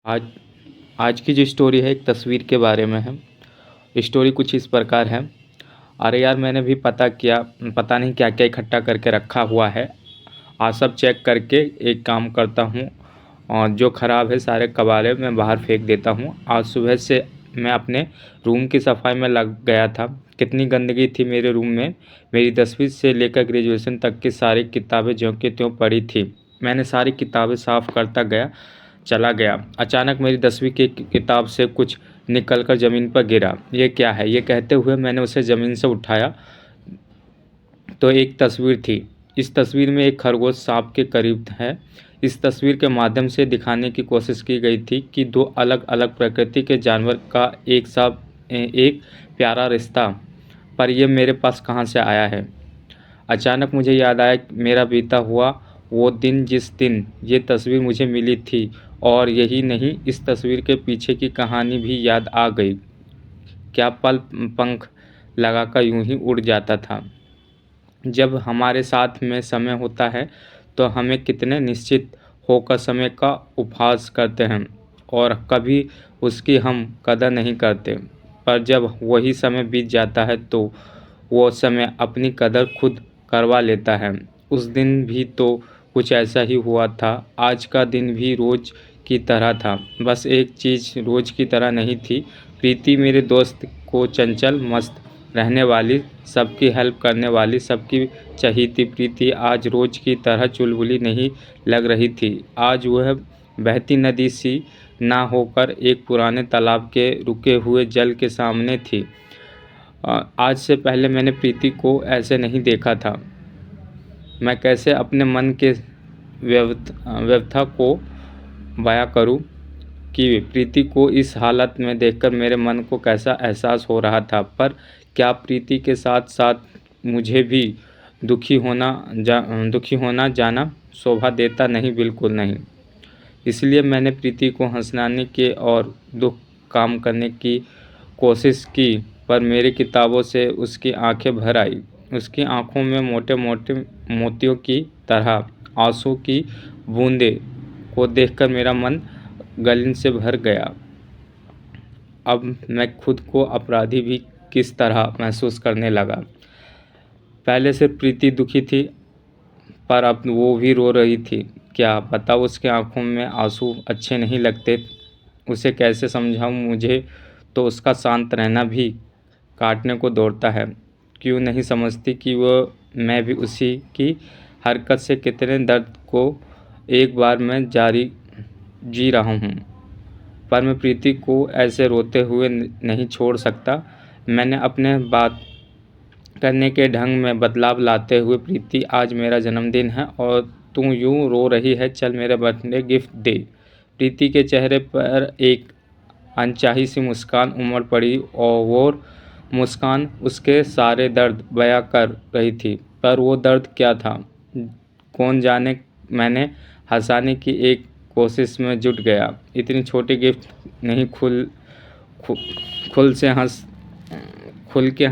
आज आज की जो स्टोरी है एक तस्वीर के बारे में है। स्टोरी कुछ इस प्रकार है। अरे यार, मैंने भी पता किया, पता नहीं क्या क्या इकट्ठा करके रखा हुआ है। आज सब चेक करके एक काम करता हूँ और जो ख़राब है सारे कबाड़े मैं बाहर फेंक देता हूँ। आज सुबह से मैं अपने रूम की सफाई में लग गया था। कितनी गंदगी थी मेरे रूम में। मेरी 10वीं से लेकर ग्रेजुएशन तक की सारी किताबें ज्यों की त्यों पड़ी थी। मैंने सारी किताबें साफ़ करता चला गया। अचानक मेरी 10वीं की किताब से कुछ निकलकर ज़मीन पर गिरा। ये क्या है? ये कहते हुए मैंने उसे ज़मीन से उठाया तो एक तस्वीर थी। इस तस्वीर में एक खरगोश सांप के करीब है। इस तस्वीर के माध्यम से दिखाने की कोशिश की गई थी कि दो अलग अलग प्रकृति के जानवर का एक प्यारा रिश्ता। पर यह मेरे पास कहाँ से आया है? अचानक मुझे याद आया मेरा बीता हुआ वो दिन, जिस दिन ये तस्वीर मुझे मिली थी। और यही नहीं, इस तस्वीर के पीछे की कहानी भी याद आ गई। क्या पल पंख लगाकर यूं ही उड़ जाता था। जब हमारे साथ में समय होता है तो हमें कितने निश्चित होकर समय का उपहास करते हैं और कभी उसकी हम कदर नहीं करते। पर जब वही समय बीत जाता है तो वो समय अपनी कदर खुद करवा लेता है। उस दिन भी तो कुछ ऐसा ही हुआ था। आज का दिन भी रोज़ की तरह था। बस एक चीज़ रोज़ की तरह नहीं थी। प्रीति मेरे दोस्त को चंचल, मस्त रहने वाली, सबकी हेल्प करने वाली, सबकी चहेती प्रीति आज रोज़ की तरह चुलबुली नहीं लग रही थी। आज वह बहती नदी सी ना होकर एक पुराने तालाब के रुके हुए जल के सामने थी। आज से पहले मैंने प्रीति को ऐसे नहीं देखा था। मैं कैसे अपने मन के व्यथा को बयां करूं कि प्रीति को इस हालत में देखकर मेरे मन को कैसा एहसास हो रहा था। पर क्या प्रीति के साथ साथ मुझे भी दुखी होना जाना शोभा देता? नहीं, बिल्कुल नहीं। इसलिए मैंने प्रीति को हंसाने के और दुख काम करने की कोशिश की, पर मेरी किताबों से उसकी आंखें भर आई। उसकी आंखों में मोटे मोटे मोतियों की तरह आंसू की बूंदें को देखकर मेरा मन गलन से भर गया। अब मैं खुद को अपराधी भी किस तरह महसूस करने लगा। पहले से प्रीति दुखी थी, पर अब वो भी रो रही थी। क्या पता उसके आंखों में आंसू अच्छे नहीं लगते। उसे कैसे समझाऊं? मुझे तो उसका शांत रहना भी काटने को दौड़ता है। क्यों नहीं समझती कि मैं भी उसी की हरकत से कितने दर्द को एक बार में जी रहा हूँ। पर मैं प्रीति को ऐसे रोते हुए नहीं छोड़ सकता। मैंने अपने बात करने के ढंग में बदलाव लाते हुए, प्रीति आज मेरा जन्मदिन है और तू यूं रो रही है, चल मेरा बर्थडे गिफ्ट दे। प्रीति के चेहरे पर एक अनचाही सी मुस्कान उमड़ पड़ी और वो मुस्कान उसके सारे दर्द बयां कर रही थी। पर वो दर्द क्या था कौन जाने। मैंने हंसाने की एक कोशिश में जुट गया। इतनी छोटी गिफ्ट नहीं, खु, खुल से हंस खुल के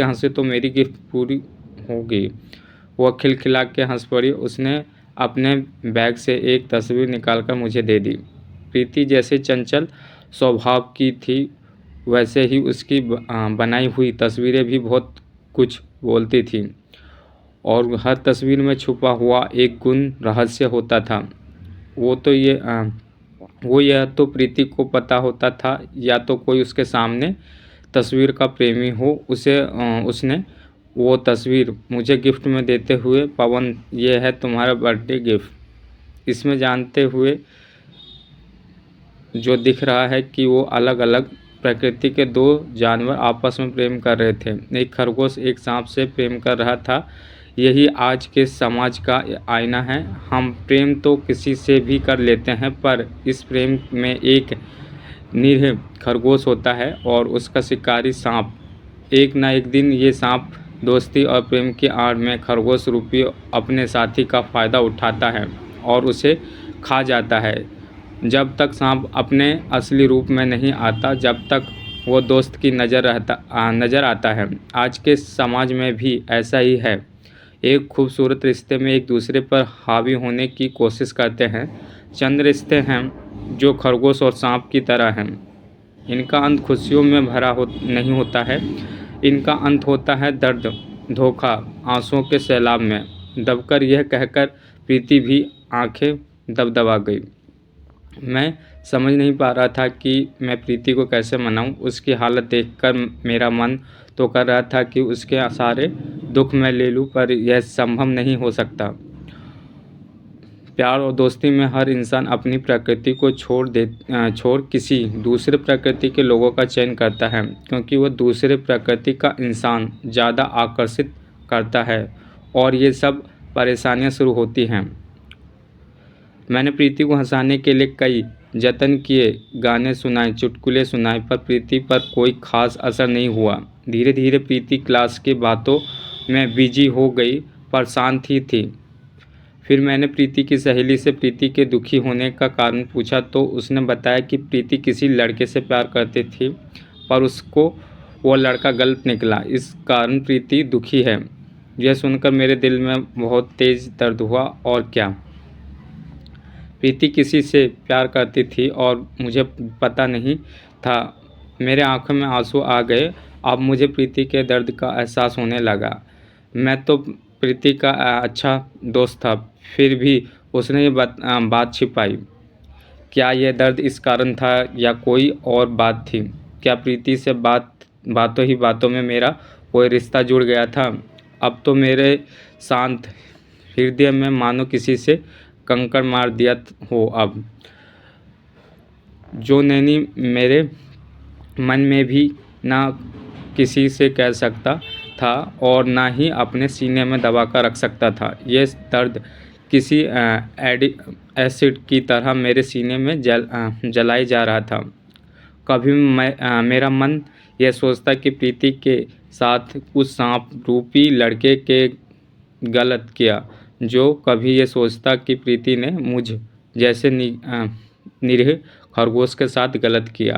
हंसे तो मेरी गिफ्ट पूरी होगी। वह खिलखिला के हंस पड़ी। उसने अपने बैग से एक तस्वीर निकालकर मुझे दे दी। प्रीति जैसे चंचल स्वभाव की थी, वैसे ही उसकी बनाई हुई तस्वीरें भी बहुत कुछ बोलती थीं और हर तस्वीर में छुपा हुआ एक गुण रहस्य होता था। वो यह तो प्रीति को पता होता था, या तो कोई उसके सामने तस्वीर का प्रेमी हो। उसने वो तस्वीर मुझे गिफ्ट में देते हुए, पवन ये है तुम्हारा बर्थडे गिफ्ट। इसमें जानते हुए जो दिख रहा है कि वो अलग अलग प्रकृति के दो जानवर आपस में प्रेम कर रहे थे। एक खरगोश एक सांप से प्रेम कर रहा था। यही आज के समाज का आईना है। हम प्रेम तो किसी से भी कर लेते हैं, पर इस प्रेम में एक निरीह खरगोश होता है और उसका शिकारी सांप। एक ना एक दिन ये सांप दोस्ती और प्रेम की आड़ में खरगोश रूपी अपने साथी का फ़ायदा उठाता है और उसे खा जाता है। जब तक सांप अपने असली रूप में नहीं आता, जब तक वो दोस्त की नज़र आता है। आज के समाज में भी ऐसा ही है। एक खूबसूरत रिश्ते में एक दूसरे पर हावी होने की कोशिश करते हैं। चंद रिश्ते हैं जो खरगोश और सांप की तरह हैं। इनका अंत खुशियों में भरा नहीं होता है, इनका अंत होता है दर्द, धोखा, आंसुओं के सैलाब में दबकर। यह कहकर प्रीति भी आंखें दबदबा गई। मैं समझ नहीं पा रहा था कि मैं प्रीति को कैसे मनाऊं। उसकी हालत देखकर मेरा मन तो कर रहा था कि उसके सारे दुख मैं ले लूं, पर यह संभव नहीं हो सकता। प्यार और दोस्ती में हर इंसान अपनी प्रकृति को छोड़ किसी दूसरे प्रकृति के लोगों का चयन करता है, क्योंकि वह दूसरे प्रकृति का इंसान ज़्यादा आकर्षित करता है और ये सब परेशानियां शुरू होती हैं। मैंने प्रीति को हंसाने के लिए कई जतन किए, गाने सुनाए, चुटकुले सुनाए, पर प्रीति पर कोई खास असर नहीं हुआ। धीरे धीरे प्रीति क्लास की बातों में बिजी हो गई, पर शांत ही थी। फिर मैंने प्रीति की सहेली से प्रीति के दुखी होने का कारण पूछा तो उसने बताया कि प्रीति किसी लड़के से प्यार करती थी, पर उसको वो लड़का गलत निकला, इस कारण प्रीति दुखी है। यह सुनकर मेरे दिल में बहुत तेज दर्द हुआ। और क्या, प्रीति किसी से प्यार करती थी और मुझे पता नहीं था। मेरे आंखों में आंसू आ गए। अब मुझे प्रीति के दर्द का एहसास होने लगा। मैं तो प्रीति का अच्छा दोस्त था, फिर भी उसने ये बात छिपाई। क्या यह दर्द इस कारण था या कोई और बात थी? क्या प्रीति से बातों में मेरा कोई रिश्ता जुड़ गया था? अब तो मेरे शांत हृदय में मानो किसी से कंकड़ मार दिया हो। अब जो नैनी मेरे मन में भी ना किसी से कह सकता था और ना ही अपने सीने में दबा कर रख सकता था। ये दर्द किसी एसिड की तरह मेरे सीने में जलाई जा रहा था। कभी मेरा मन यह सोचता कि प्रीति के साथ उस सांप रूपी लड़के के गलत किया, जो कभी ये सोचता कि प्रीति ने मुझ जैसे निरीह खरगोश के साथ गलत किया।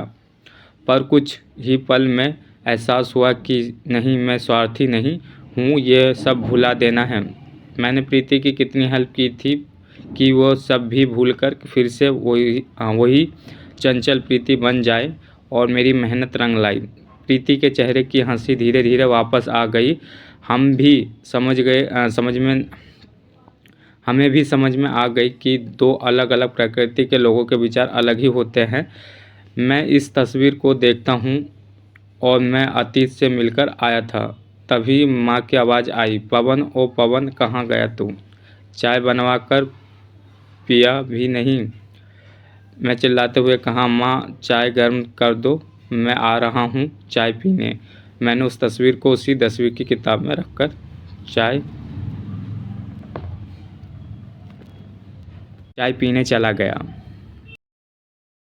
पर कुछ ही पल में एहसास हुआ कि नहीं, मैं स्वार्थी नहीं हूँ, ये सब भुला देना है। मैंने प्रीति की कितनी हेल्प की थी कि वो सब भी भूलकर फिर से वही चंचल प्रीति बन जाए और मेरी मेहनत रंग लाई। प्रीति के चेहरे की हंसी धीरे धीरे वापस आ गई। हमें भी समझ में आ गई कि दो अलग अलग प्रकृति के लोगों के विचार अलग ही होते हैं। मैं इस तस्वीर को देखता हूँ और मैं अतीत से मिलकर आया था। तभी माँ की आवाज़ आई, पवन ओ पवन, कहाँ गया तू? चाय बनवा कर पिया भी नहीं। मैं चिल्लाते हुए कहा, माँ चाय गर्म कर दो, मैं आ रहा हूँ चाय पीने। मैंने उस तस्वीर को उसी 10वीं की किताब में रखकर चाय पीने चला गया।